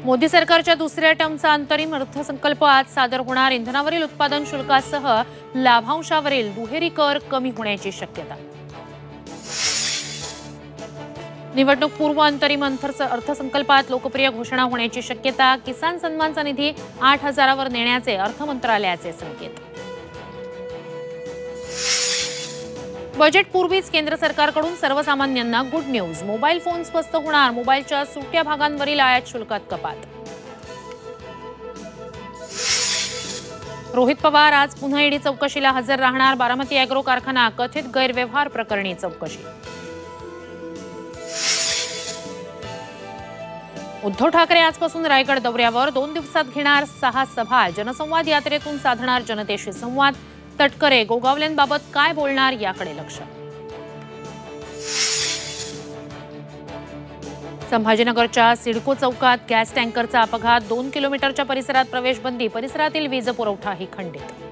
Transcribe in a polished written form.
मोदी सरकारच्या दुसऱ्या टर्मचा अंतरिम अर्थसंकल्प आज सादर होणार। इंधनावरील उत्पादन शुल्कासह लाभांशावरील दुहेरी कर कमी होण्याची शक्यता। निवडणूक पूर्व अंतरिम अर्थसंकल्पात लोकप्रिय घोषणा होण्याची शक्यता। किसान सन्मानचा निधी 8,000 वर नेण्याचे अर्थ मंत्रालयाचे संकेत। बजेट पूर्वीच केंद्र सरकारकडून सर्वसामान्यांना गुड न्यूज। मोबाईल फोन स्वस्त होणार। मोबाईलच्या सुट्या भागांवरील आयात शुल्कात कपात। रोहित पवार आज पुन्हा ईडी चौकशीला हजर राहणार। बारामती अॅग्रो कारखाना कथित गैरव्यवहार प्रकरणी चौकशी। उद्धव ठाकरे आजपासून रायगड दौऱ्यावर 2 दिवसात घेणार 6 सभा। जनसंवाद यात्रेतून साधणार जनतेशी संवाद। तटकरे गोगावल्यांबाबत काय बोलणार याकडे लक्ष। संभाजीनगरच्या सिडको चौकात गॅस टँकरचा अपघात। 2 किलोमीटरच्या परिसरात प्रवेशबंदी। परिसरातील वीज पुरवठाही खंडित।